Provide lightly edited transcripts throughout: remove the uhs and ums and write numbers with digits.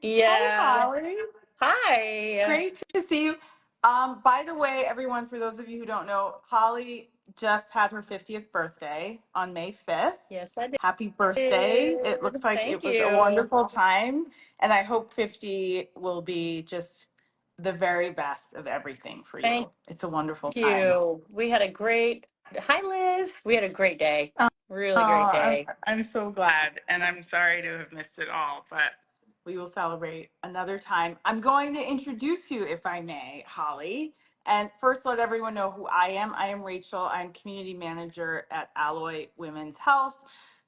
Hi, Yeah. Holly. Hi. Great to see you. By the way, everyone, for those of you who don't know, Holly just had her 50th birthday on May 5th. Yes, I Happy birthday. It did. looks like it Thank was a you. wonderful time, and I hope 50 will be just the very best of everything for Thank you. It's a wonderful time. you. We had a great, hi, Liz. We had a great day. Oh, Really great I'm, day. I'm so glad, and I'm sorry to have missed it all, but we will celebrate another time. I'm going to introduce you, if I may, Holly. And first, let everyone know who I am. I am Rachel. I'm community manager at Alloy Women's Health.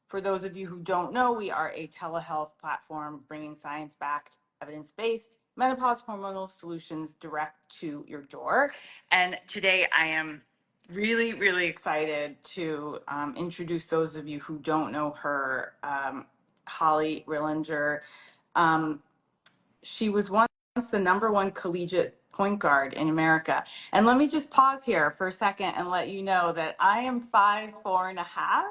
For those of you who don't know, we are a telehealth platform bringing science-backed, evidence-based menopause hormonal solutions direct to your door. And today I am really, really excited to introduce those of you who don't know her, Holly Rilinger. Um, she was once the number one collegiate point guard in America. And let me just pause here for a second and let you know that I am 5'4.5",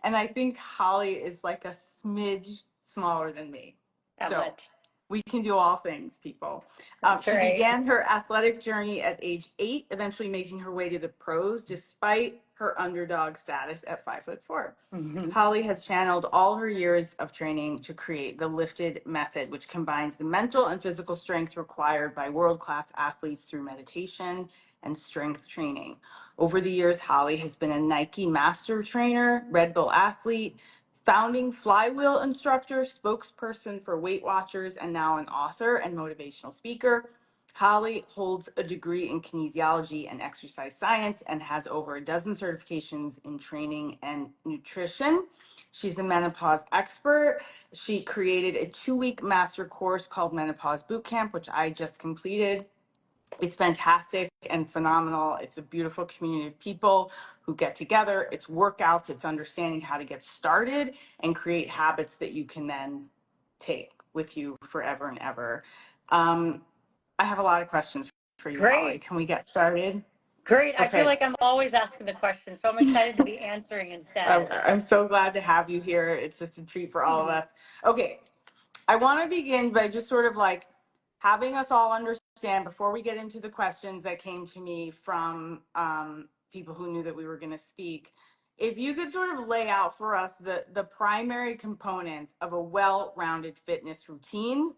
and I think Holly is like a smidge smaller than me. That So much. we can do all things, people. That's She right. began her athletic journey at age 8, eventually making her way to the pros despite her underdog status at 5'4". Mhm. Holly has channeled all her years of training to create the lifted method, which combines the mental and physical strength required by world-class athletes through meditation and strength training. Over the years, Holly has been a Nike master trainer, Red Bull athlete, founding flywheel instructor, spokesperson for Weight Watchers, and now an author and motivational speaker. Holly holds a degree in kinesiology and exercise science and has over a dozen certifications in training and nutrition. She's a menopause expert. She created a 2-week master course called Menopause Bootcamp, which I just completed. It's fantastic and phenomenal. It's a beautiful community of people who get together. It's workouts, it's understanding how to get started and create habits that you can then take with you forever and ever. Um, I have a lot of questions for you, Holly. Great. Can we get started? Great. I feel Okay. like I'm always asking the questions, so I'm excited to be answering instead. I'm so glad to have you here. It's just a treat for all of us. Okay. I want to begin by just sort of like having us all understand before we get into the questions that came to me from people who knew that we were going to speak. If you could sort of lay out for us the primary components of a well-rounded fitness routine.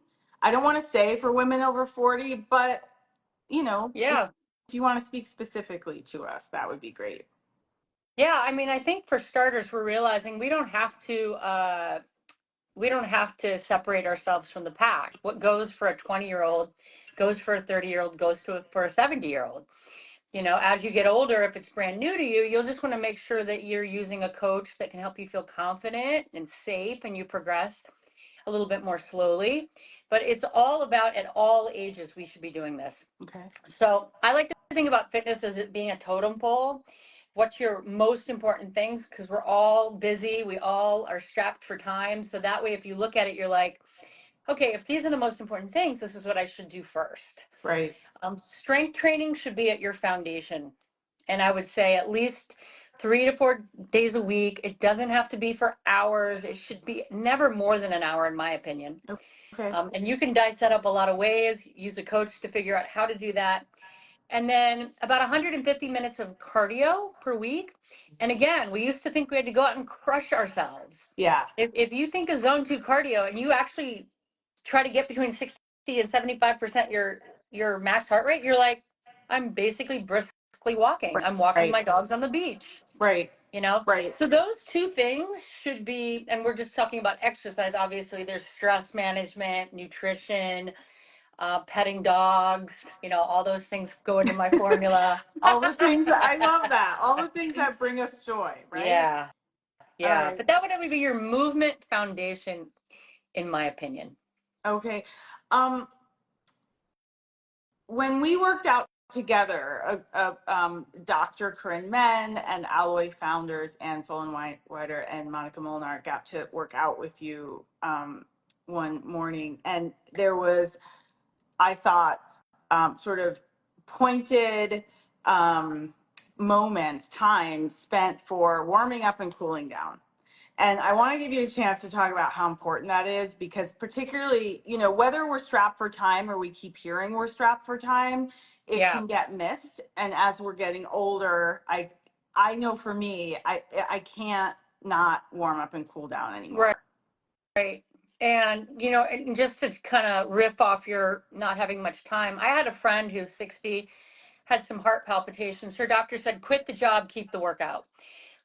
I don't want to say for women over 40, but Yeah. if you want to speak specifically to us, that would be great. Yeah. I mean, I think for starters, we're realizing we don't have to separate ourselves from the pack. What goes for a 20-year-old goes for a 30-year-old, for a 70-year-old. As you get older, if it's brand new to you, you'll just want to make sure that you're using a coach that can help you feel confident and safe and you progress a little bit more slowly. But it's all about at all ages, we should be doing this. Okay. So I like to think about fitness as it being a totem pole. What's your most important things? Because we're all busy. We all are strapped for time. So that way, if you look at it, you're like, okay, if these are the most important things, this is what I should do first. Right. Strength training should be at your foundation. And I would say at least 3 to 4 days a week. It doesn't have to be for hours. It should be never more than an hour, in my opinion. Okay. And you can dice that up a lot of ways, use a coach to figure out how to do that. And then about 150 minutes of cardio per week. And again, we used to think we had to go out and crush ourselves. Yeah. If you think of zone 2 cardio and you actually try to get between 60 and 75% your max heart rate, you're like, I'm basically briskly walking. I'm walking Right. my dogs on the beach, Right. you know? Right. So those two things should be, and we're just talking about exercise. Obviously, there's stress management, nutrition, petting dogs, all those things go into my formula. All the things that I love that. All the things that bring us joy, right? Yeah, All yeah. right. But that would be your movement foundation, in my opinion. Okay. Um, when we worked out together, Dr. Corinne Men and Alloy founders Ann Fullenwider and Monica Molnar got to work out with you one morning, and there was, I thought, sort of pointed um, moments, time spent for warming up and cooling down. And I want to give you a chance to talk about how important that is, because particularly, whether we're strapped for time or we keep hearing we're strapped for time, it Yeah. can get missed. And as we're getting older, I know for me, I can't not warm up and cool down Right. anymore. Right. And, and just to kind of riff off your not having much time, I had a friend who's 60, had some heart palpitations. Her doctor said, quit the job, keep the workout.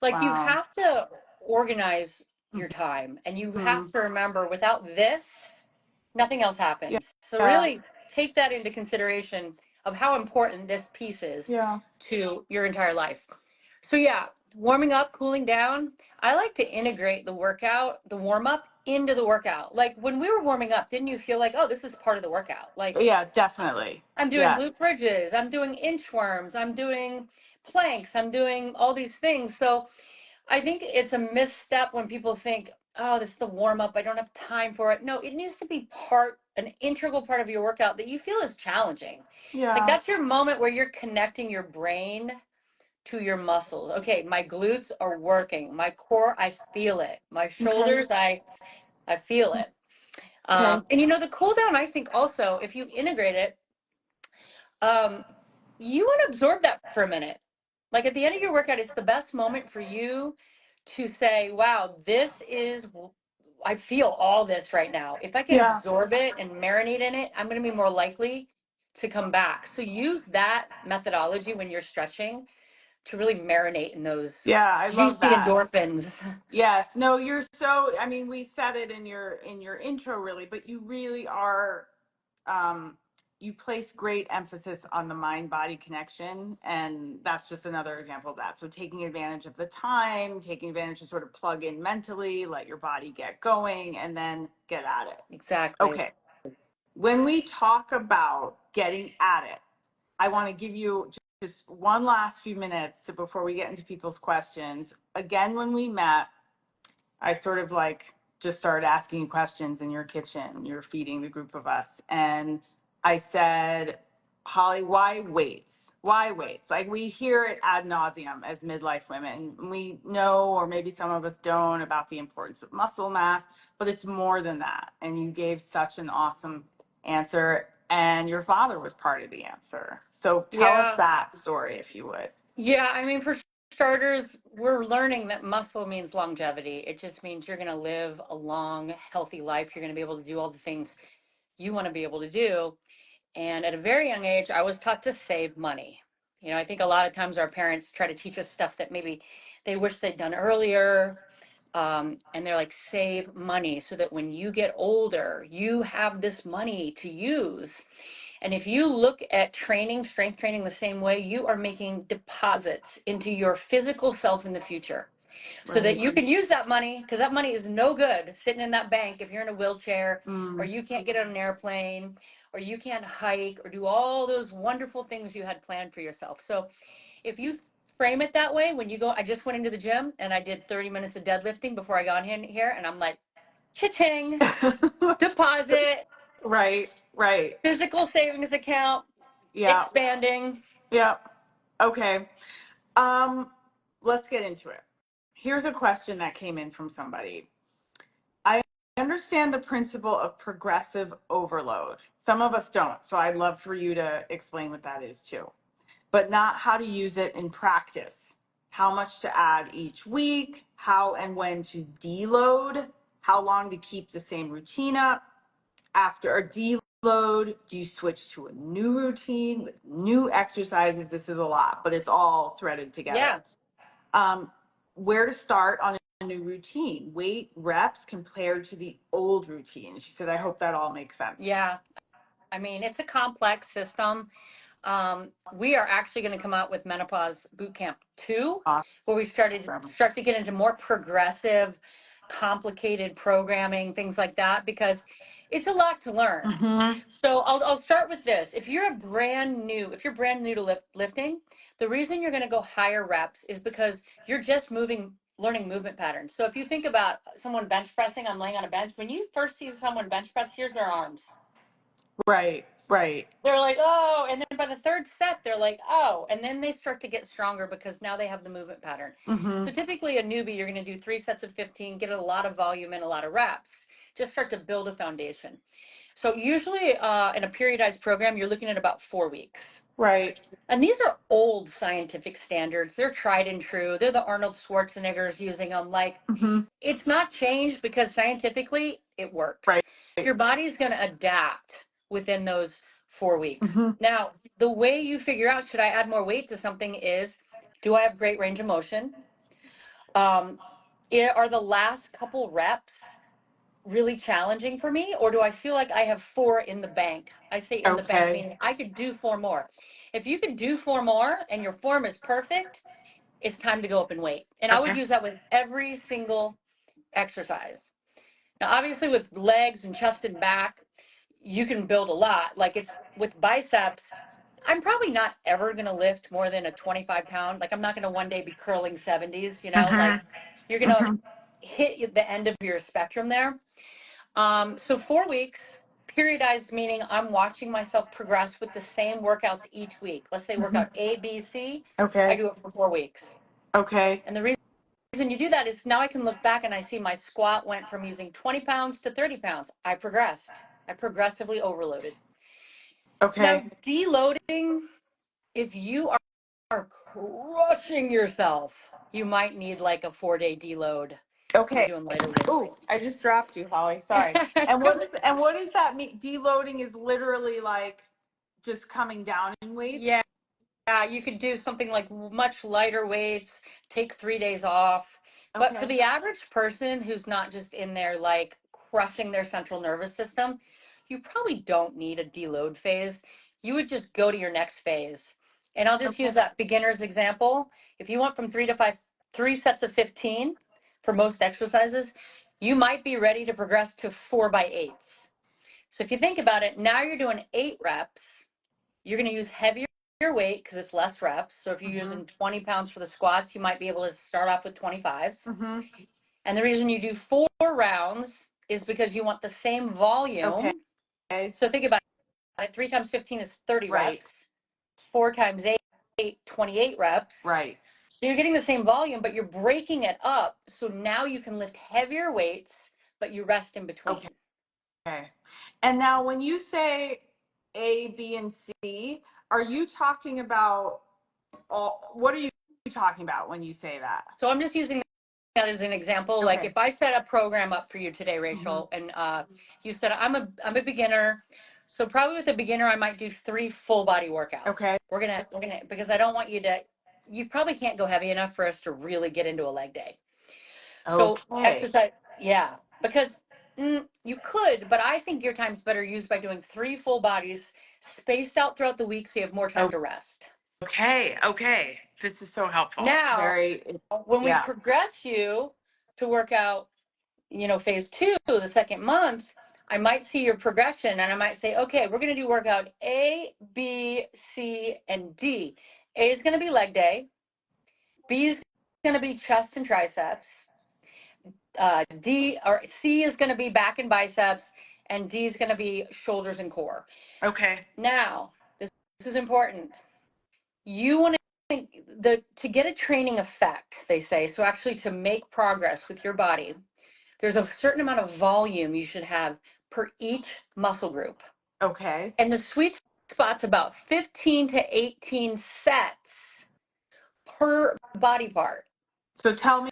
Like, you Wow. have to organize your time, and you have Mhm. to remember without this, nothing else Yeah. happens. So Yeah. really take that into consideration of how important this piece is Yeah. to your entire life. So yeah, warming up, cooling down. I like to integrate the workout, the warm up into the workout. Like when we were warming up, didn't you feel like, oh, this is part of the workout? Like Yeah, definitely. I'm doing Yes. glute bridges, I'm doing inchworms, I'm doing planks, I'm doing all these things. So I think it's a misstep when people think, oh, this is the warm up. I don't have time for it. No, it needs to be an integral part of your workout that you feel is challenging. Like Yeah. that's your moment where you're connecting your brain to your muscles. Okay, my glutes are working. My core, I feel it. My Okay. shoulders, I feel it. Okay. And the cool down, I think also, if you integrate it, um, you want to absorb that for a minute. Like at the end of your workout, it's the best moment for you to say, wow, I feel all this right now. If I can Yeah. absorb it and marinate in it, I'm going to be more likely to come back. So use that methodology when you're stretching to really marinate in those Yeah, I love juicy that. endorphins. Yes. No, you're so, I mean, we said it in your intro really, but you really are um you place great emphasis on the mind body connection, and that's just another example of that. So taking advantage of the time, taking advantage to sort of plug in mentally, let your body get going and then get at it. Exactly. Okay. When we talk about getting at it, I want to give you just one last few minutes before we get into people's questions. Again, when we met, I sort of like just started asking you questions in your kitchen. You're feeding the group of us. And I said, Holly, why weights? Why weights? Like we hear it ad nauseum as midlife women. We know, or maybe some of us don't, about the importance of muscle mass, but it's more than that. And you gave such an awesome answer. And your father was part of the answer. So tell us Yeah. that story, if you would. Yeah. I mean, for starters, we're learning that muscle means longevity. It just means you're going to live a long, healthy life. You're going to be able to do all the things you want to be able to do. And at a very young age, I was taught to save money. I think a lot of times our parents try to teach us stuff that maybe they wish they'd done earlier. And they're like, save money so that when you get older, you have this money to use. And if you look at training, strength training the same way, you are making deposits into your physical self in the future so that Right. you can use that money, because that money is no good sitting in that bank if you're in a wheelchair or Mm. you can't get on an airplane or you can't hike or do all those wonderful things you had planned for yourself. So if you frame it that way, when you go, I just went into the gym and I did 30 minutes of deadlifting before I got in here, and I'm like, cha-ching, deposit, Right. Right. physical savings account, Yeah. expanding. Yeah. Okay. Um, let's get into it. Here's a question that came in from somebody. I understand the principle of progressive overload. Some of us don't, so I'd love for you to explain what that is too, but not how to use it in practice. How much to add each week, how and when to deload, how long to keep the same routine up. After a deload, do you switch to a new routine with new exercises? This is a lot, but it's all threaded Yeah. together. Um, where to start on a new routine, weight, reps compared to the old routine. She said, I hope that all makes sense. Yeah. I mean, it's a complex system. We are actually going to come out with Menopause Bootcamp 2, where we Awesome. start to get into more progressive, complicated programming, things like that, because it's a lot to learn. Mm-hmm. So I'll start with this. If you're brand new to lifting, the reason you're going to go higher reps is because you're just learning movement patterns. So if you think about someone bench pressing, I'm laying on a bench. When you first see someone bench press, here's their arms. Right. Right. They're like, oh, and then by the third set, they're like, oh, and then they start to get stronger because now they have the movement pattern. Mm-hmm. So typically a newbie, you're going to do 3 sets of 15, get a lot of volume and a lot of reps, just start to build a foundation. So usually in a periodized program, you're looking at about 4 weeks. Right. And these are old scientific standards. They're tried and true. They're the Arnold Schwarzeneggers using them. Like, Mm-hmm. it's not changed because scientifically it works. Right. Your body's going to adapt within those 4 weeks. Mm-hmm. Now, the way you figure out should I add more weight to something is, do I have great range of motion? Um, are the last couple reps really challenging for me, or do I feel like I have 4 in the bank? I say in the bank, Okay. meaning I could do 4 more. If you can do 4 more and your form is perfect, it's time to go up in weight. And I would Okay. use that with every single exercise. Now, obviously, with legs and chest and back, you can build a lot. Like, it's with biceps, I'm probably not ever going to lift more than a 25 pound. Like, I'm not going to one day be curling 70s, like Mm-hmm. you're going to Mm-hmm. hit the end of your spectrum there. So 4 weeks, periodized, meaning I'm watching myself progress with the same workouts each week. Let's say Mm-hmm. workout A, B, C. I Okay. do it for 4 weeks. Okay. And the reason you do that is now I can look back and I see my squat went from using 20 pounds to 30 pounds. I progressed. I progressively overloaded. Now, Okay. deloading, if you are crushing yourself, you might need like a 4-day deload if you're Okay. doing lighter Ooh, weights. I just dropped you, Holly. Sorry. And what does that mean? Deloading is literally like just coming down in weights. Yeah. Yeah, you could do something like much lighter weights, take 3 days off. But for Okay. the average person who's not just in there like crushing their central nervous system, you probably don't need a deload phase. You would just go to your next phase. And I'll just use Okay. that beginner's example. If you went from 3 sets of 15 for most exercises, you might be ready to progress to 4 by 8s. So if you think about it, now you're doing 8 reps. You're going to use heavier weight because it's less reps. So if you're Mm-hmm. using 20 pounds for the squats, you might be able to start off with 25s. Mm-hmm. And the reason you do 4 rounds is because you want the same Okay. volume. So think about it. 3 times 15 is 30 Right. reps. 4 times 8, 28 reps. Right. So you're getting the same volume, but you're breaking it up. So now you can lift heavier weights, but you rest in Okay. between. And now when you say A, B, and C, are you talking about what are you talking about when you say that? So I'm just using that as an example. Like Okay. if I set a program up for you today, Mm-hmm. Rachel, and you said I'm a beginner, so probably with a beginner I might do 3 full body workouts. Okay. We're gonna because I don't want you to. You probably can't go heavy enough for us to really get into a leg day. So Okay. exercise, yeah, because you could, but I think your time's better used by doing 3 full bodies spaced out throughout the week, so you have more time to rest. Okay. Okay. This is so helpful. Now, Very. when we Yeah. progress you to work out phase 2, the second month, I might see your progression and I might say, okay, we're going to do workout A, B, C, and D. A is going to be leg day. B is going to be chest and triceps. D or C is going to be back and biceps. And D is going to be shoulders and core. Okay. Now, this is important. You want to get a training effect, they say, so actually to make progress with your body, there's a certain amount of volume you should have per each muscle group. Okay. And the sweet spot's about 15 to 18 sets per body part. So tell me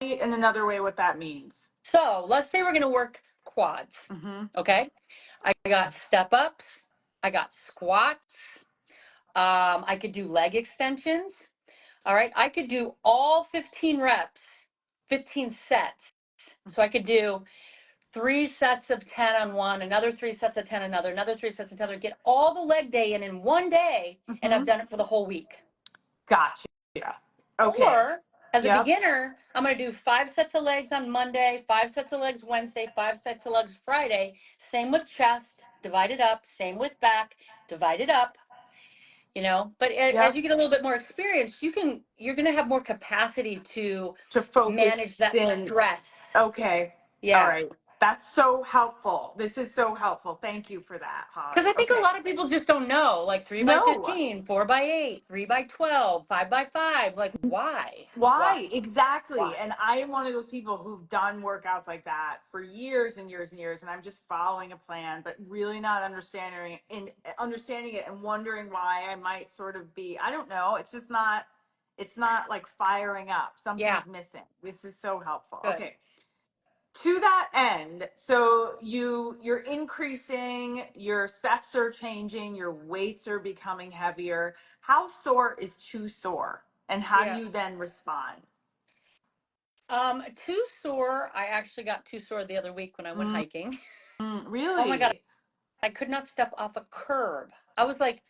in another way what that means. So let's say we're going to work quads. Mm-hmm. Okay. I got step ups. I got squats. I could do leg extensions. All right. I could do all 15 reps, 15 sets. So I could do 3 sets of 10 on one, another 3 sets of 10, another 3 sets of 10, get all the leg day in one day, and Mm-hmm. I've done it for the whole week. Gotcha. Okay. Or as a Yep. beginner, I'm going to do 5 sets of legs on Monday, 5 sets of legs Wednesday, 5 sets of legs Friday. Same with chest, divide it up. Same with back, divide it up. But as Yep. you get a little bit more experience, you're going to have more capacity to To focus manage that in. stress. Okay. All Yeah. right. That's so helpful. This is so helpful. Thank you for that, Because Holly. I think a Okay. lot of people just don't know, like 3 by No. 15, 4 by 8, 3 by 12, 5 by 5. Like, why? Why? Why? Exactly. Why? And I am one of those people who've done workouts like that for years and years and years, and I'm just following a plan, but really not understanding it and wondering why I might sort of be, I don't know, it's not like firing up. Yeah, Something's missing. This is so helpful. good. Okay. To that end, so you're increasing, your sets are changing, your weights are becoming heavier. How sore is too sore? And how do Yeah. you then respond? Too sore. I actually got too sore the other week when I went Mm, hiking. Oh my God, really? I could not step off a curb. I was like,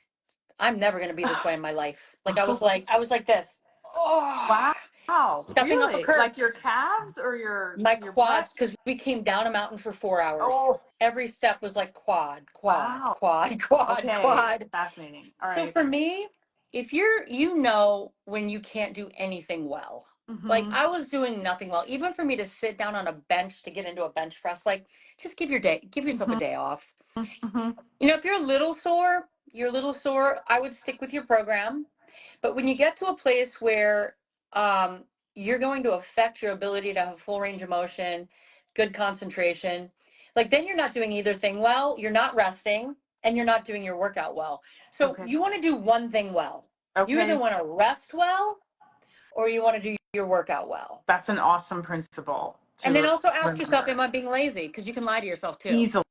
I'm never going to be this way in my life. Like, I was like this. Oh, Wow. stepping off a Really? curb. Like your calves or your My your butt? quads, because we came down a mountain for 4 hours. Oh, Every step was like quad, quad, wow. quad, quad, Okay. quad. Fascinating. All So right. for me, if you know when you can't do anything well. Like Mm-hmm. I was doing nothing well. Even for me to sit down on a bench to get into a bench press, like just give yourself a Mm-hmm. day off. Mm-hmm. If you're a little sore, I would stick with your program. But when you get to a place where um, you're going to affect your ability to have full range of motion, good concentration, like then you're not doing either thing well, you're not resting, and you're not doing your workout well. So Okay. you want to do one thing well. You either Okay. want to rest well or you want to do your workout well. That's an awesome principle And then to also ask yourself, am remember I being lazy? Because you can lie to yourself too. easily.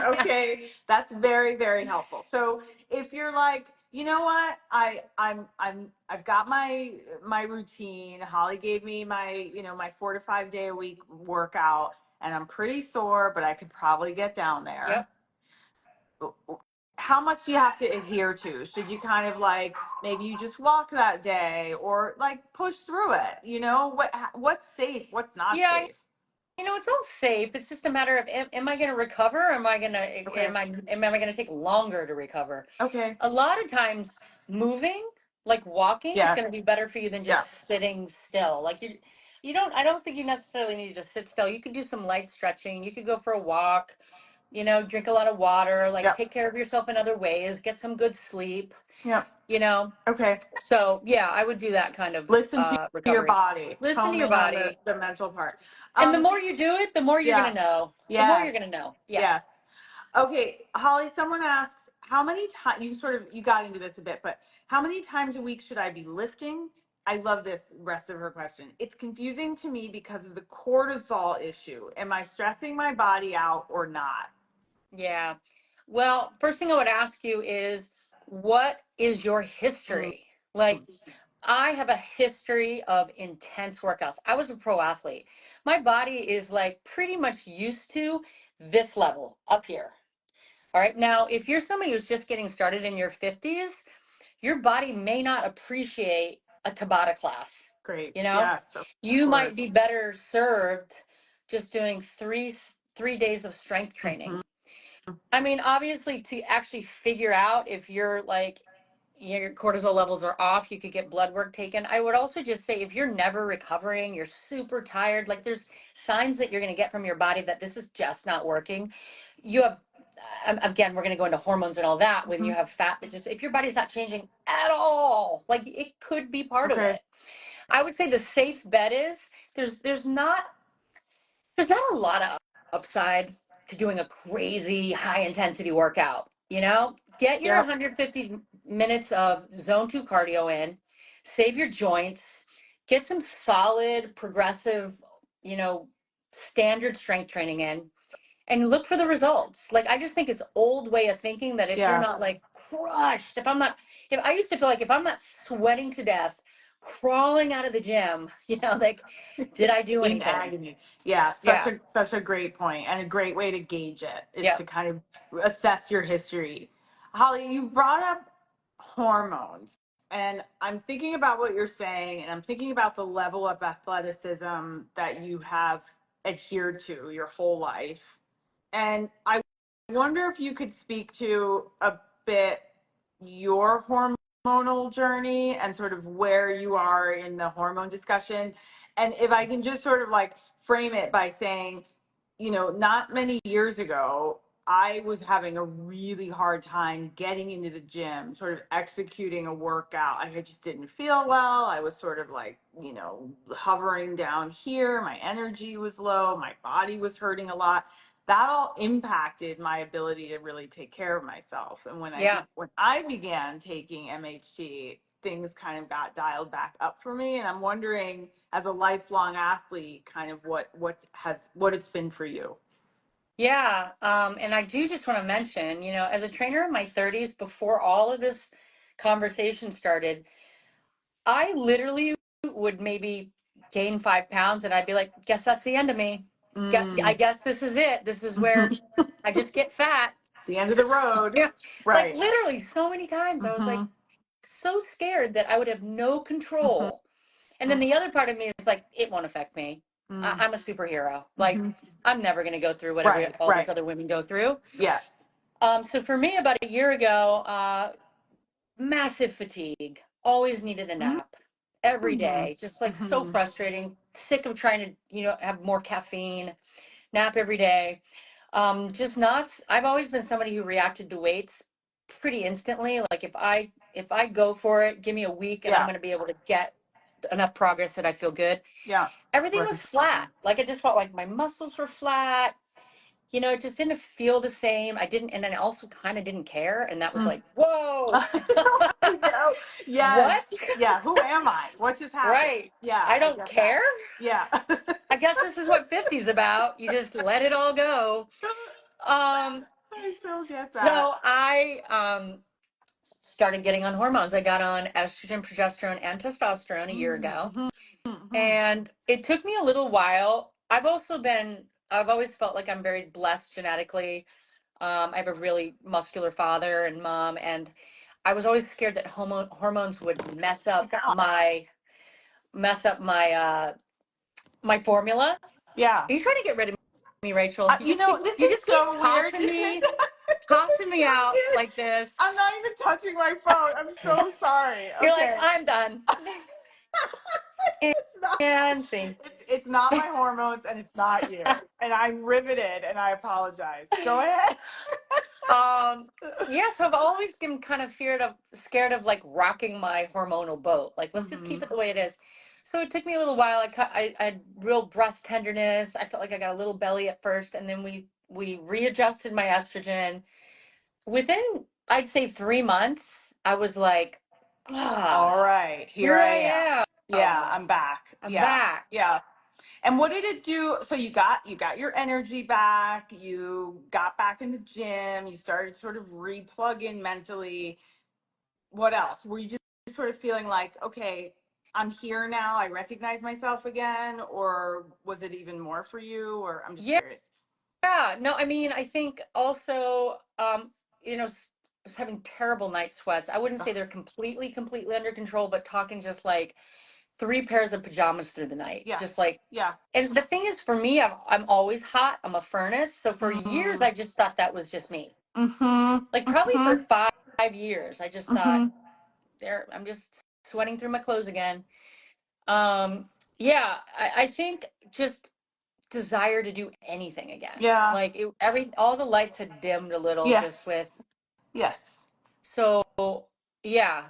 Okay, that's very, very helpful. So if you're like, you know what, I've got my routine. Holly gave me my 4 to 5 day a week workout, and I'm pretty sore, but I could probably get down there. Yep. How much do you have to adhere to? Should you kind of like maybe you just walk that day, or like push through it? What's safe, what's not Yeah, safe? it's all safe. It's just a matter of am I going to recover? Am I going to Okay. am I going to take longer to recover? Okay. A lot of times moving, like walking is Yeah. going to be better for you than Yeah. just sitting still. Like you don't I don't think you necessarily need to sit still. You could do some light stretching. You could go for a walk, drink a lot of water, like Yeah. take care of yourself in other ways, get some good sleep, Yeah. you know. Okay. So, yeah, I would do that kind of Listen to your recovery. body. Listen to Hone your in on body. the mental part. And the Um, more you do it, the more you're going yeah. to know. The more Yes. you're going to know. Yeah. Yes. Okay, Holly, someone asks, how many times you got into this a bit, but how many times a week should I be lifting? I love this rest of her question. It's confusing to me because of the cortisol issue. Am I stressing my body out or not? Yeah. Well, first thing I would ask you is what is your Mm, history? Like, I have a history of intense workouts. I was a pro athlete. My body is like pretty much used to this level up here. All right. Now, if you're somebody who's just getting started in your 50s, your body may not appreciate a Tabata class. great. You know, Yes, of you might course. be better served just doing three days of strength Mhm. training. I mean, obviously, to actually figure out if you're like your cortisol levels are off, you could get blood work taken. I would also just say if you're never recovering, you're super tired, like there's signs that you're going to get from your body that this is just not working. You have, again, we're going to go into hormones and all that when you Mhm. have fat that just, if your body's not changing at all, like it could be part of Okay. it. I would say the safe bet is there's not a lot of upside to doing a crazy high intensity workout. Get your Yep. 150 minutes of zone 2 cardio in, save your joints, get some solid progressive, you know, standard strength training in, and look for the results. Like I just think it's old way of thinking that if you're Yeah. not like crushed, if I used to feel like if I'm not sweating to death, crawling out of the gym, like did I do In anything? agony. Yeah, Yeah. such a great point, and a great way to gauge it is Yeah. to kind of assess your history. Holly, you brought up hormones, and I'm thinking about what you're saying, and I'm thinking about the level of athleticism that you have adhered to your whole life. And I wonder if you could speak to a bit your hormones hormonal journey and sort of where you are in the hormone discussion. And if I can just sort of like frame it by saying, not many years ago, I was having a really hard time getting into the gym, sort of executing a workout. I just didn't feel well. I was sort of like, hovering down here. My energy was low. My body was hurting a lot. That all impacted my ability to really take care of myself. And Yeah. when I began taking MHT, things kind of got dialed back up for me. And I'm wondering, as a lifelong athlete, kind of what it's been for you. Yeah. And I do just want to mention, as a trainer in my 30s, before all of this conversation started, I literally would maybe gain 5 pounds and I'd be like, guess that's the end of me. I Mm. guess this is it. This is where Mhm. I just get fat. The end of the road. Yeah. Like Right. literally so many times I was like Hmm. so scared that I would have no Hmm. control. And then the other part of me is like, it won't affect me. I'm a superhero. Like, Hmm. I'm never going to go through what Right. all these Right. other women go through. Yes. So for me, about a year ago, massive fatigue. Always needed a Mm-hmm. nap every day. Just like so Hmm. frustrating. Sick of trying to, have more caffeine. Nap every day. Just not. I've always been somebody who reacted to weights pretty instantly. Like if I go for it, give me a week and I'm Yeah. going to be able to get enough progress that I feel good. Yeah. Everything was Reciprocity. flat. Like it just felt like my muscles were flat. It just didn't feel the same. And then I also kind of didn't care. And that was Mm. like, whoa, I know. what? Yes. Yeah. Who am I? What just happened? Right. Yeah, I I don't get that. care. Yeah. I guess this is what 50's about. You just let it all go. Um, I so get that. so I started getting on hormones. I got on estrogen, progesterone, and testosterone a year ago. Mm-hmm. Mm-hmm. And it took me a little while. I've always felt like I'm very blessed genetically. I have a really muscular father and mom, and I was always scared that hormones would mess up my formula. Yeah. Are you trying to get rid of me, Rachel? This You is just keep so weird. tossing This is me, this is tossing me so out weird. like this. I'm not even touching my phone. I'm so sorry. You're like, Okay. I'm done. And, It's not and see. it's not my hormones and it's not you. And I'm riveted and I apologize. Go ahead. Um, yeah, so I've always been kind of scared of like rocking my hormonal boat. Like, let's just Mm-hmm. keep it the way it is. So it took me a little while. I had real breast tenderness. I felt like I got a little belly at first, and then we readjusted my estrogen. Within, I'd say 3 months, I was like, All ah, right. Here here I I am. Yeah, am. I'm back. I'm Yeah. back. Yeah. And what did it do? So you got your energy back, you got back in the gym, you started sort of replugging mentally. What else? Were you just sort of feeling like, okay, I'm here now, I recognize myself again, or was it even more for you? Or I'm just Yeah. curious. Yeah, no, I mean, I think also, I was having terrible night sweats. I wouldn't say Ugh, they're completely under control, but talking just like 3 pairs of pajamas through the night. yes. Just like, Yeah. and the thing is, for me, I'm always hot. I'm a furnace. So for years, Mm. I just thought that was just me. Mm-hmm. Like probably for Mm-hmm. 5 years, I just thought, Mm-hmm. I'm just sweating through my clothes again. Um, yeah, I think just desire to do anything again. Yeah. Like all the lights had dimmed a little just Yes. with Yes. so yeah,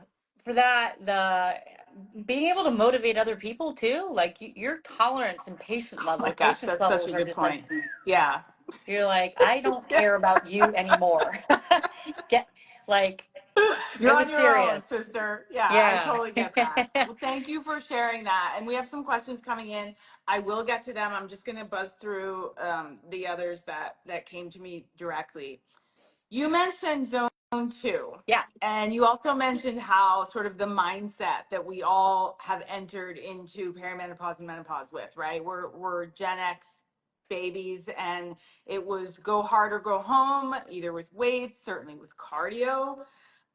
for that the being able to motivate other people too, like your tolerance and Oh my gosh, patience that's such a levels are good just like point. Yeah. you're like I don't care about you anymore. Get like You're it on was your own, serious. sister. Yeah, I Yeah. totally get that. Well, thank you for sharing that. And we have some questions coming in. I will get to them. I'm just going to buzz through the others that came to me directly. You mentioned zone 2, Yeah. and you also mentioned how sort of the mindset that we all have entered into perimenopause and menopause with, right? We're Gen X babies, and it was go hard or go home, either with weights, certainly with cardio.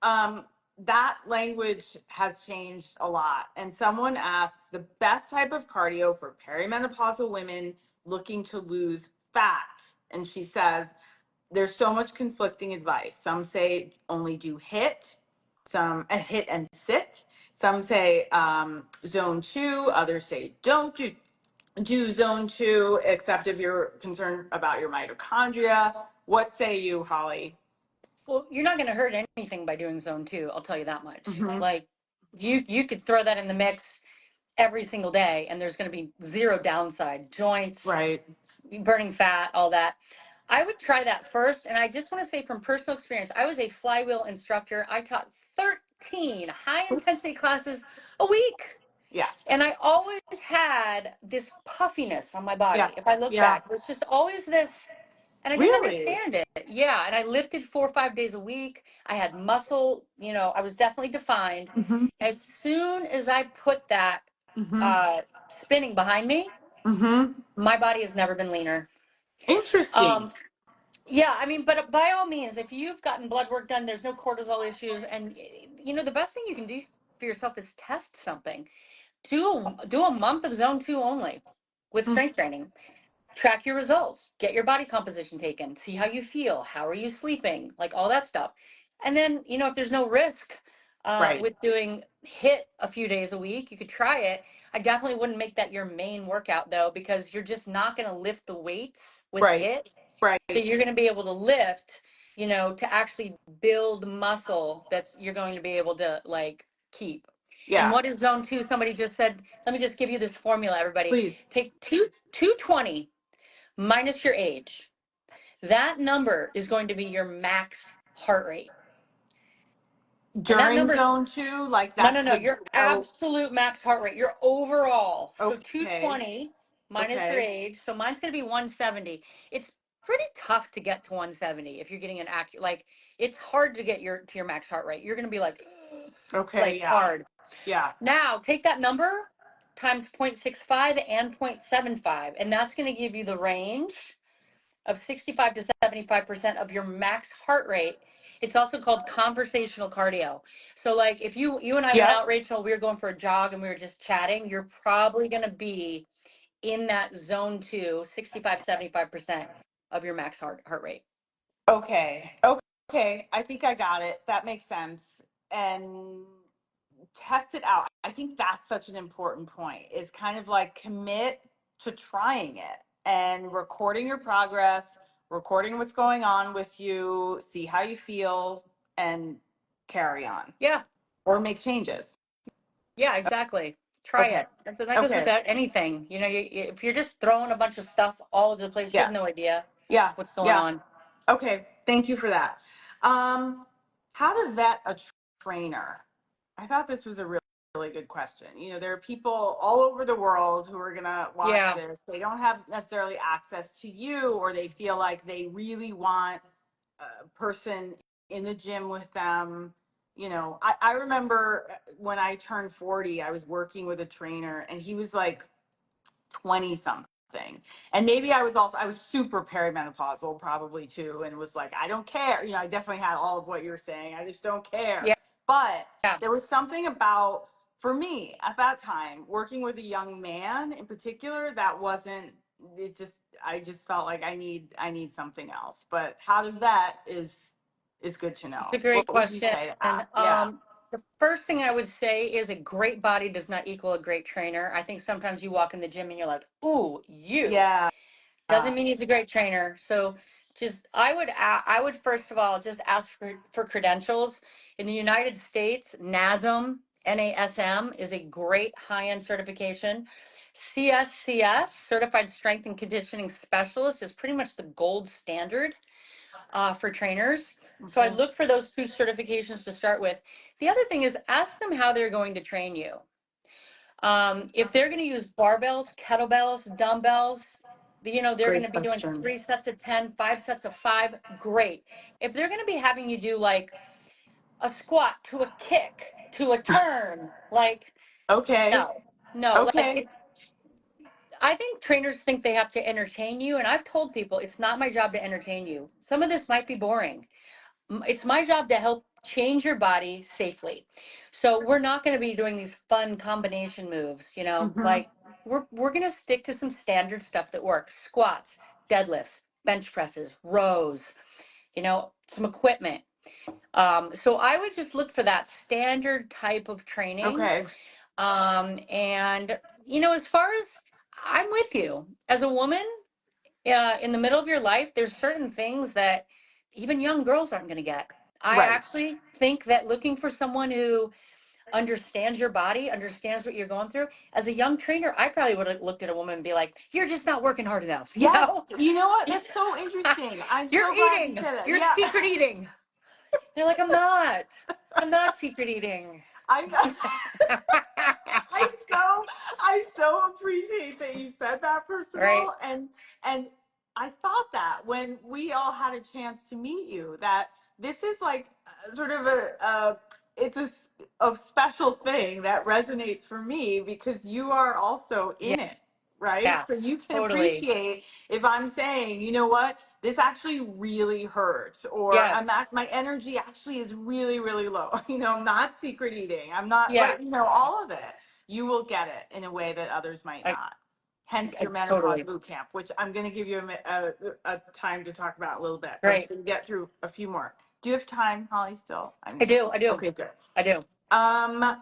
Um, that language has changed a lot. And someone asks the best type of cardio for perimenopausal women looking to lose fat. And she says, there's so much conflicting advice. Some say only do HIIT. a hit and sit. Some say zone two. Others say don't do zone two, except if you're concerned about your mitochondria. What say you, Holly? Well, you're not going to hurt anything by doing zone two. I'll tell you that much. Mm-hmm. Like you could throw that in the mix every single day, and there's going to be zero downside. Joints, Right. burning fat, all that. I would try that first. And I just want to say from personal experience, I was a flywheel instructor. I taught 13 high intensity classes a week. Yeah. And I always had this puffiness on my Yeah. body. If I look Yeah. back, it was just always this, and I didn't Really? understand it. Yeah. And I lifted 4 or 5 days a week. I had muscle, I was definitely defined. Mm-hmm. As soon as I put that Mm-hmm. uh, spinning behind me, Mm-hmm. my body has never been leaner. Interesting. Um, yeah, I mean, but by all means, if you've gotten blood work done, there's no cortisol issues, and the best thing you can do for yourself is test something. Do a month of zone two only with strength training. Track your results, get your body composition taken, see how you feel, how are you sleeping, like all that stuff. And then, if there's no risk Right. with doing hit a few days a week, you could try it. I definitely wouldn't make that your main workout though, because you're just not going to lift the weights with Right. hit that Right. you're going to be able to lift, to actually build muscle that's you're going to be able to like keep. And Yeah. what is zone two? Somebody just said, let me just give you this formula, everybody. Please. Take 220 minus your age. That number is going to be your max heart rate. And that During number, zone two, like no, no, that's no, the your go. absolute max heart rate, your overall. So Okay. 220 minus your Okay. age. So mine's going to be 170. It's pretty tough to get to 170 if you're getting an accurate, like it's hard to get to your max heart rate. You're going to be Okay. like Yeah. hard. Yeah. Now take that number times 0.65 and 0.75, and that's going to give you the range of 65 to 75% of your max heart rate. It's also called conversational cardio. So like if you and I went Yep. out, Rachel, we were going for a jog and we were just chatting, you're probably going to be in that zone two, 65, 75% of your max heart rate. Okay. Okay. I think I got it. That makes sense. And test it out. I think that's such an important point, is kind of like commit to trying it and recording your progress, recording what's going on with you, see how you feel, and carry on Yeah. or make changes. Yeah, exactly. Try Okay. it. That goes Okay. without anything. If you're just throwing a bunch of stuff all over the place, you Yeah. have no idea Yeah. what's going Yeah. on. Okay. Thank you for that. How to vet a trainer? I thought this was a really good question. There are people all over the world who are going to watch Yeah. this. They don't have necessarily access to you, or they feel like they really want a person in the gym with them. I remember when I turned 40, I was working with a trainer and he was like 20 something. And maybe I was super perimenopausal probably too, and was like, I don't care. I definitely had all of what you're saying. I just don't care. Yeah. But Yeah. there was something about, for me at that time, working with a young man in particular, that wasn't, I just felt like I need something else. But how to vet is good to It's a know. great What would you question. say to that? Yeah. The first thing I would say is a great body does not equal a great trainer. I think sometimes you walk in the gym and you're like, "Ooh, you." Yeah. Doesn't mean he's a great trainer. So just I would first of all just ask for credentials. In the United States, NASM is a great high-end certification. CSCS, Certified Strength and Conditioning Specialist, is pretty much the gold standard for trainers. So I Okay. look for those two certifications to start with. The other thing is ask them how they're going to train you. If they're going to use barbells, kettlebells, dumbbells, they're going Great to be doing question. 3 sets of 10, 5 sets of 5, great. If they're going to be having you do like a squat to a kick to a turn, like, Okay. no, no, like Okay. I think trainers think they have to entertain you. And I've told people it's not my job to entertain you. Some of this might be boring. It's my job to help change your body safely. So we're not going to be doing these fun combination moves, Mm-hmm. like we're going to stick to some standard stuff that works. Squats, deadlifts, bench presses, rows, some equipment. So I would just look for that standard type of training. Okay. And, as far as I'm with you as a woman, in the middle of your life, there's certain things that even young girls aren't going to get. I Right. actually think that looking for someone who understands your body, understands what you're going through. As a young trainer, I probably would have looked at a woman and be like, "You're just not working hard enough," you Yes. know? You know what? That's so interesting. I'm You're so glad you eating. said that. You're Yeah. secret eating. They're like, "I'm not. I'm not secret eating." I I so I so appreciate that you said that, first of Right? all, and I thought that when we all had a chance to meet you, that this is like sort of a it's a special thing that resonates for me because you are also Yeah. in it, right? Yeah. So you can Totally. appreciate if I'm saying, you know what, this actually really hurts, or Yes. my energy actually is really, really low. I'm not secret eating. I'm not Yeah. like, all of it. You will get it in a way that others might I, not. Hence your I menopause totally. boot camp, which I'm going to give you a time to talk about a little bit. I'm just Right. going to get through a few more. Do you have time, Holly, still? I do. I do. Okay, good. I do. Um,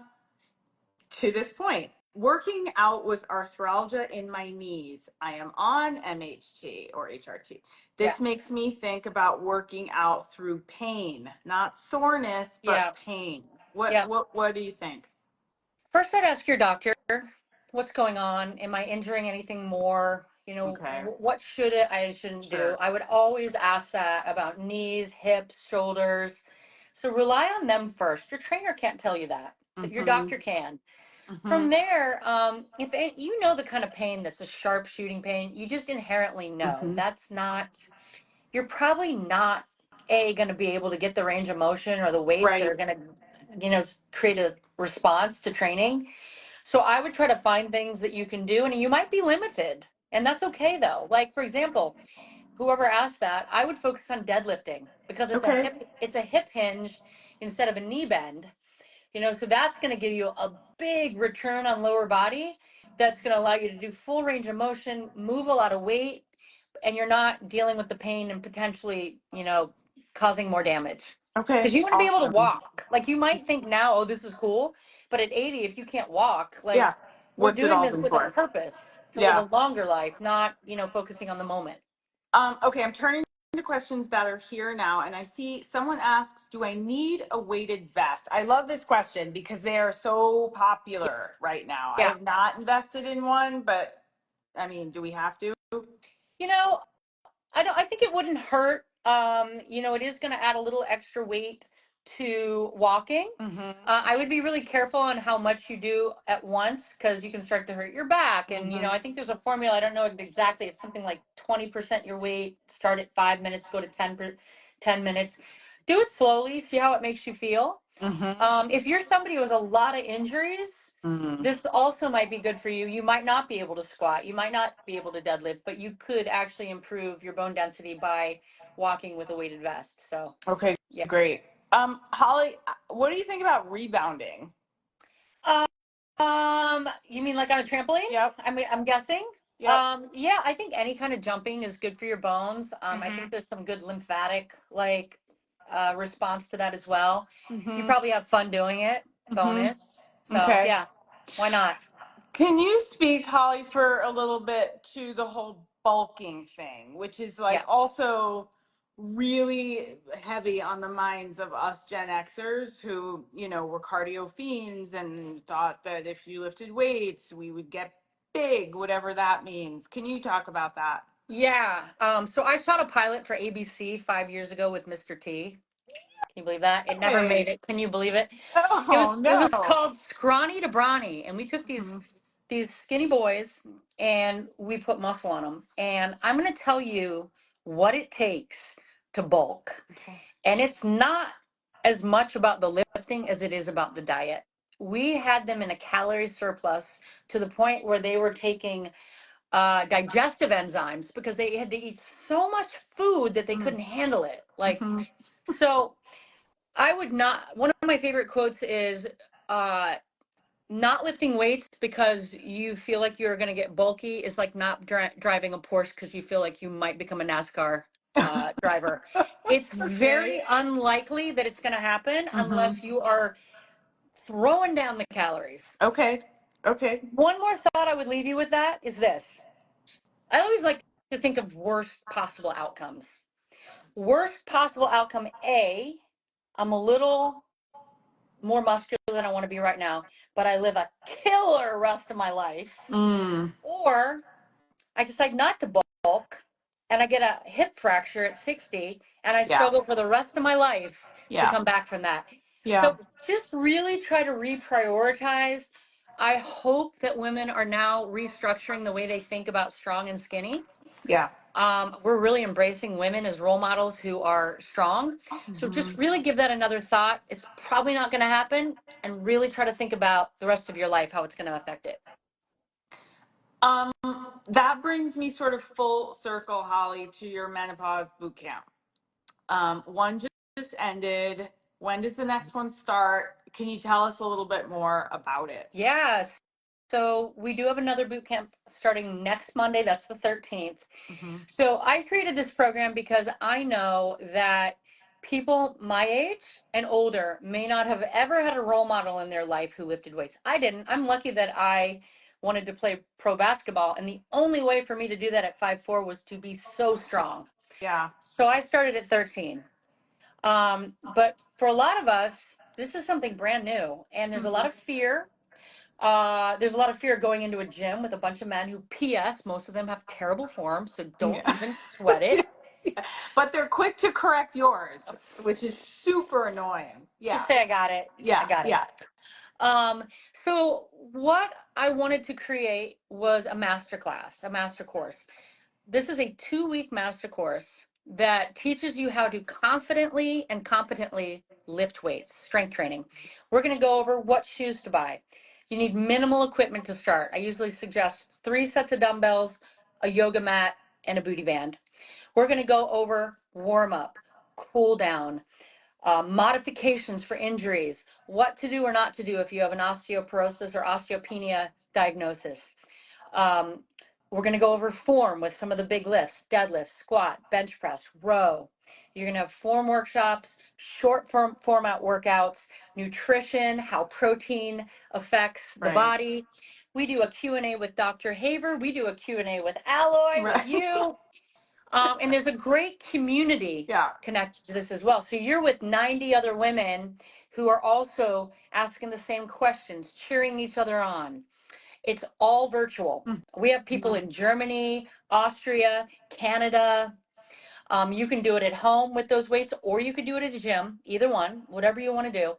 to this point, working out with arthralgia in my knees. I am on MHT or HRT. Yeah. This makes me think about working out through pain, not soreness, but Yeah. pain. What Yeah. what what do you think? First, I'd ask your doctor, what's going on? Am I injuring anything more? Okay, What should it, I shouldn't do? sure. I would always ask that about knees, hips, shoulders. So rely on them first. Your trainer can't tell you that, but your Mm-hmm. doctor can. From Mm-hmm. there, if you know the kind of pain that's a sharp shooting pain, you just inherently know Mm-hmm. that's not, you're probably not going to be able to get the range of motion or the weights that Right. are going to, create a response to training. So I would try to find things that you can do, and you might be limited, and that's okay though. Like for example, whoever asked that, I would focus on deadlifting because Okay. it's a hip hinge instead of a knee bend. So that's going to give you a big return on lower body. That's going to allow you to do full range of motion, move a lot of weight, and you're not dealing with the pain and potentially, causing more damage. Because Okay. you want to be able to Awesome. walk. Like you might think now, oh, this is cool, but at 80, if you can't walk, like Yeah. we're What's it doing all this been with a for? purpose to live a Yeah. longer life, not, focusing on the moment. Okay, I'm turning to questions that are here now, and I see someone asks, "Do I need a weighted vest?" I love this question because they are so popular right now. I Yeah. have not invested in one, but I mean, do we have to? You know, I think it wouldn't hurt. It is going to add a little extra weight to walking. Mm-hmm. I would be really careful on how much you do at once because you can start to hurt your back. And, Mm-hmm. I think there's a formula. I don't know exactly. It's something like 20% your weight, start at 5 minutes, go to 10 minutes. Do it slowly, see how it makes you feel. Mm-hmm. If you're somebody who has a lot of injuries, Mm-hmm. this also might be good for you. You might not be able to squat. You might not be able to deadlift, but you could actually improve your bone density by walking with a weighted vest. So, Okay, yeah. great. Holly, what do you think about rebounding? You mean like on a trampoline? Yep. I mean, I'm guessing. Yep. Yeah, I think any kind of jumping is good for your bones. I Mm-hmm. think there's some good lymphatic response to that as well. You Mm-hmm. probably have fun doing it. Mm-hmm. Bonus. So Okay. yeah, why not? Can you speak, Holly, for a little bit to the whole bulking thing, which is like Yeah. also really heavy on the minds of us Gen Xers who, were cardio fiends and thought that if you lifted weights, we would get big, whatever that means. Can you talk about that? Yeah. So I shot a pilot for ABC 5 years ago with Mr. T. Can you believe that? It never made Hey, it. Can you believe it? It oh was it was no. called Scrawny to Brawny, and we took Mhm. these skinny boys and we put muscle on them. And I'm going to tell you what it takes to bulk. Okay. And it's not as much about the lifting as it is about the diet. We had them in a calorie surplus to the point where they were taking digestive enzymes because they had to eat so much food that they couldn't handle it. Like, Mm-hmm. so I would not, one of my favorite quotes is, uh, not lifting weights because you feel like you're going to get bulky is like not driving a Porsche because you feel like you might become a NASCAR driver. It's very unlikely that it's going to happen Mm-hmm. unless you are throwing down the calories. Okay. Okay. One more thought I would leave you with that is this. I always like to think of worst possible outcomes. Worst possible outcome A, I'm a little more muscular than I want to be right now, but I live a killer rest of my life. Mm. Or I decide not to bulk and I get a hip fracture at 60 and I Yeah. struggle for the rest of my life to Yeah. come back from that. Yeah. So just really try to reprioritize. I hope that women are now restructuring the way they think about strong and skinny. Yeah. We're really embracing women as role models who are strong. So Mm-hmm. just really give that another thought. It's probably not going to happen, and really try to think about the rest of your life, how it's going to affect it. Um, that brings me sort of full circle, Holly, to your menopause boot camp. One just ended. When does the next one start? Can you tell us a little bit more about it? Yes. So we do have another boot camp starting next Monday. That's the 13th. Mm-hmm. So I created this program because I know that people my age and older may not have ever had a role model in their life who lifted weights. I didn't. I'm lucky that I wanted to play pro basketball, and the only way for me to do that at 5'4" was to be so strong. Yeah. So I started at 13. But for a lot of us, this is something brand new, and there's a lot Mm-hmm. of fear. There's a lot of fear going into a gym with a bunch of men who, P.S., most of them have terrible form, so don't Yeah. even sweat it. Yeah. But they're quick to correct yours, which is super annoying. Yeah. Just say, I got it. I Yeah. got it. Yeah. So what I wanted to create was a master class, a master course. This is a 2-week master course that teaches you how to confidently and competently lift weights, strength training. We're going to go over what shoes to buy. You need minimal equipment to start. I usually suggest 3 sets of dumbbells, a yoga mat, and a booty band. We're going to go over warm up, cool down, modifications for injuries, what to do or not to do if you have an osteoporosis or osteopenia diagnosis. Um, we're going to go over form with some of the big lifts: deadlift, squat, bench press, row. You're going to have form workshops, short format workouts, nutrition, how protein affects the Right. body. We do a Q&A with Dr. Haver. We do a Q&A with Alloy, with Right. you. And there's a great community Yeah. connected to this as well. So you're with 90 other women who are also asking the same questions, cheering each other on. It's all virtual. We have people in Germany, Austria, Canada. You can do it at home with those weights, or you could do it at a gym, either one, whatever you want to do.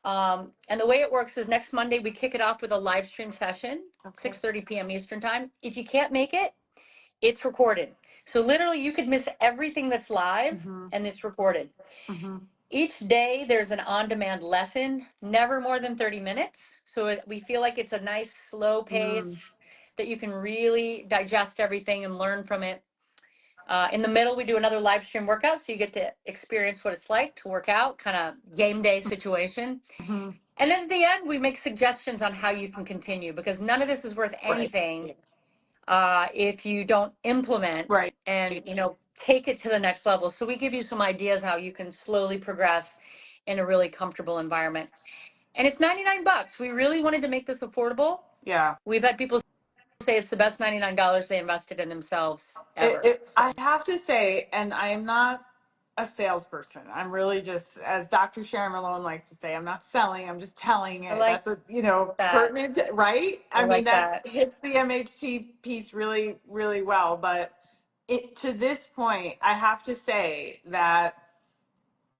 And the way it works is next Monday, we kick it off with a live stream session, Okay. 6:30 p.m. Eastern time. If you can't make it, it's recorded. So literally you could miss everything that's live Mm-hmm. and it's recorded. Mm-hmm. Each day there's an on-demand lesson, never more than 30 minutes. So we feel like it's a nice slow Mm. pace that you can really digest everything and learn from it. In the middle, we do another live stream workout, so you get to experience what it's like to work out, kind of game day situation. Mm-hmm. And then at the end, we make suggestions on how you can continue, because none of this is worth Right. anything if you don't implement Right. and take it to the next level. So we give you some ideas how you can slowly progress in a really comfortable environment. And it's $99. We really wanted to make this affordable. Yeah. We've had people say it's the best $99 they invested in themselves ever. So I have to say, and I am not a salesperson. I'm really just, as Dr. Sharon Malone likes to say, I'm not selling. I'm just telling I it. like That's a, that. pertinent, right? I I mean, like that that. hits the MHT piece really, really well. But to this point, I have to say that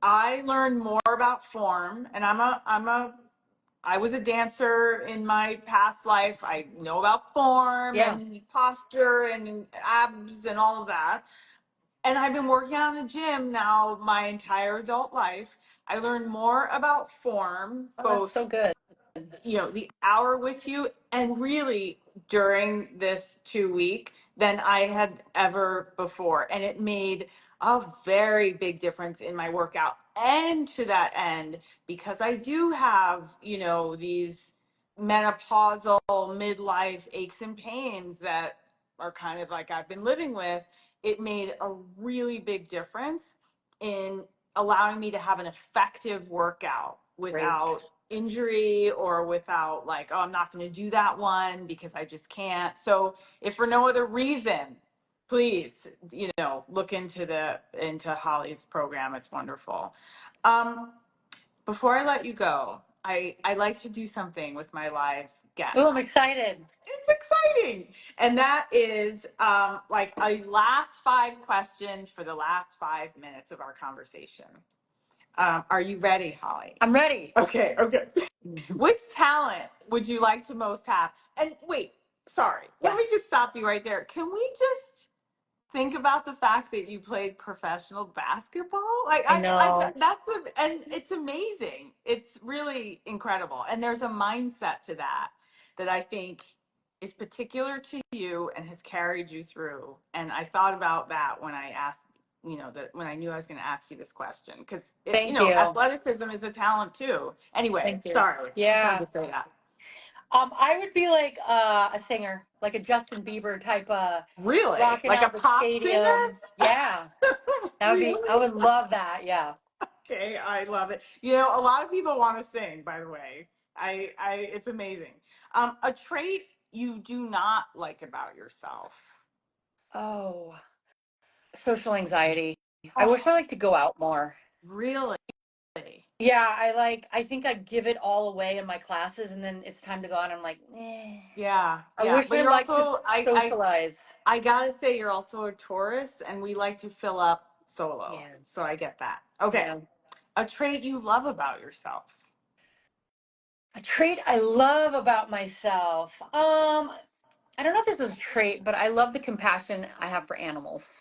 I learned more about form, and I was a dancer in my past life. I know about form Yeah. and posture and abs and all of that. And I've been working out in the gym now my entire adult life. I learned more about form, Oh, that's both so good. the hour with you and really during this 2 week than I had ever before. And it made a very big difference in my workout. And to that end, because I do have, these menopausal midlife aches and pains that are kind of like I've been living with, it made a really big difference in allowing me to have an effective workout Great. without injury or without like, oh, I'm not going to do that one because I just can't. So if for no other reason, please, look into Holly's program. It's wonderful. Um, Before I let you go, I like to do something with my live guests. Oh, I'm excited. It's exciting. And that is like a last 5 questions for the last 5 minutes of our conversation. Are you ready, Holly? I'm ready. Okay, okay. Which talent would you like to most have? And wait, sorry, let Yeah, me just stop you right there. Can we just think about the fact that you played professional basketball? Like I know. and it's amazing. It's really incredible. And there's a mindset to that I think is particular to you and has carried you through. And I thought about that when I asked, that when I knew I was going to ask you this question, because Thank you. athleticism is a talent too. Anyway, Thank you. sorry, just wanted Yeah. to say that. I would be like a singer, like a Justin Bieber type Really, rocking like a out the pop singer? stadiums. Yeah. I Really? would love that. Yeah. Okay, I love it. A lot of people want to sing, by the way. It's amazing. A trait you do not like about yourself. Oh, social anxiety. I wish Oh, I like to go out more. really? Yeah, I think I give it all away in my classes and then it's time to go out and I'm like, eh. Yeah, I yeah. wish But I you're liked to also, socialize. I gotta say, you're also a Taurus, and we like to fill up solo. Yeah. So I get that. Okay, Yeah. a trait you love about yourself. A trait I love about myself. I don't know if this is a trait, but I love the compassion I have for animals.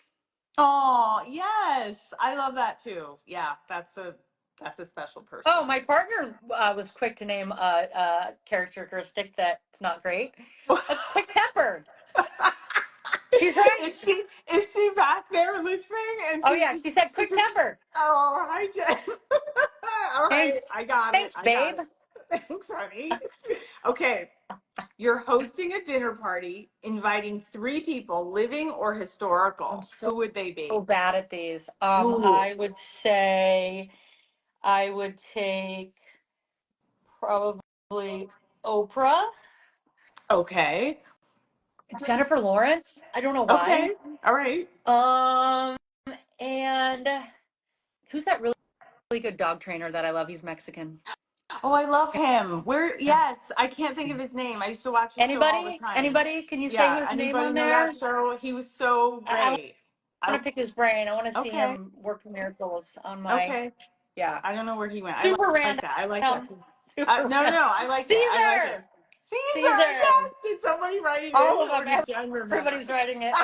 Oh, yes, I love that too. Yeah, that's a special person. Oh, my partner was quick to name a characteristic that's not great. A quick tempered. She's right. Is she back there listening? And Oh yeah, she said she quick just tempered. oh hi Jen. All right, Thanks. I got it. Thanks, I got babe. it. Thanks, honey. Okay, you're hosting a dinner party, inviting 3 people, living or I'm historical. so, Who would they so be? bad at these. Ooh, I would say I would take probably Oprah, okay, Jennifer Lawrence. I don't know why. okay, all right. Um, and who's that really good dog trainer that I love? He's Mexican. Oh, I love him. Where? Yes, I can't think of his name. I used to watch his show all the Anybody? time. Anybody? Can you say Yeah, his name anybody on know there? that show? He was so I great. want I to pick his brain. I want to see okay, him work miracles on my, okay. yeah. I don't know where he went. I Super like that. I like that random. too. Super No, no, random. no. I like it. I like it. Caesar! Caesar. Caesar! Yes. Did somebody write it All in, of or them. did Jen remember? Everybody's writing it.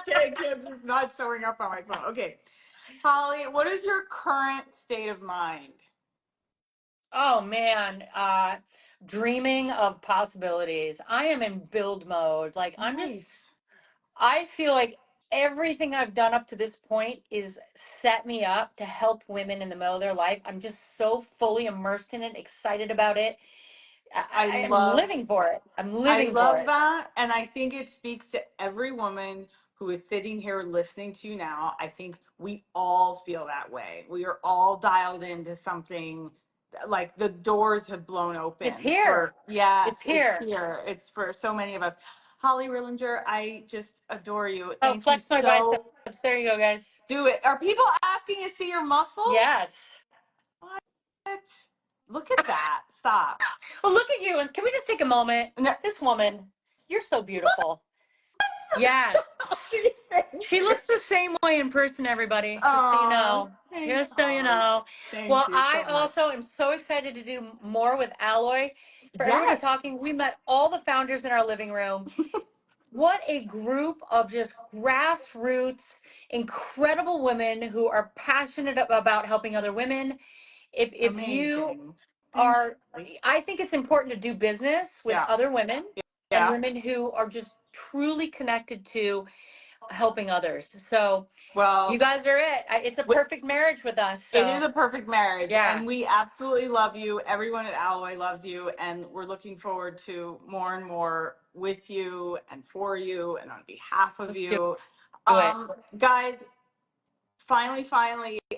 Okay, Jen's is not showing up on my phone. Okay, Holly, what is your current state of mind? Oh man, dreaming of possibilities. I am in build mode. Like Nice. I feel like everything I've done up to this point is set me up to help women in the middle of their life. I'm just so fully immersed in it, excited about it. I I am love living for it. I'm I living for love it. that. And I think it speaks to every woman who is sitting here listening to you now. I think we all feel that way. We are all dialed into something like the doors have blown It's open here. for, yes, It's it's here. here. It's for so many of us. Holly Rilinger, I just adore you. Oh, Thank you flex my biceps. so. There you go, guys. Do it. Are people asking to see your muscles? Yes. What? Look at that. Stop. Well, look at you. And can we just take a moment? No. This woman, you're so beautiful. Yes. Thank She you. looks the same way in person, everybody. Just so you Oh, know. thanks, Just so you Holly. know. Thank Well, you I so also much. am so excited to do more with Alloy. For everybody Yes, talking, we met all the founders in our living room. What a group of just grassroots, incredible women who are passionate about helping other women. If you amazing. Thanks, are, Holly. I think it's important to do business with Yeah, other women and yeah. women who are just truly connected to helping others. So you Well, guys are it. It's a perfect marriage with us. it is So a perfect marriage, yeah, and we absolutely love you. Everyone at Alloy loves you, and we're looking forward to more and more with you and for you and on behalf of let's do you. Do it. Guys, finally,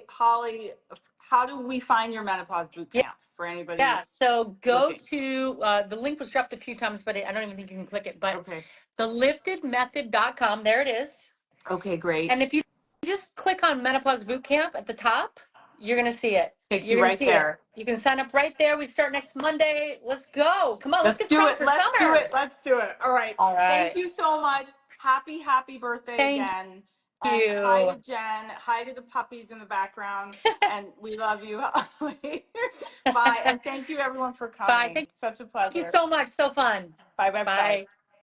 Holly, how do we find your menopause boot Yeah. camp for Yeah. anybody So go looking? to the link was dropped a few times, but I don't even think you can click it. But Okay. theliftedmethod.com, there it is. Okay, great. And if you just click on Menopause Bootcamp at the top, you're going to see it. Takes You're you going to right see it. there. You can sign up right there. We start next Monday. Let's go. Come on, let's Let's get do strong it. for Let's do summer. it. Let's do it. All right. All Thank right. you so much. Happy birthday Thank again. And hi you. to Jen. Hi to the puppies in the background. And we love you. Bye. And thank you everyone for Bye. coming. Thank Such a you pleasure. so much. So fun. Bye. Bye.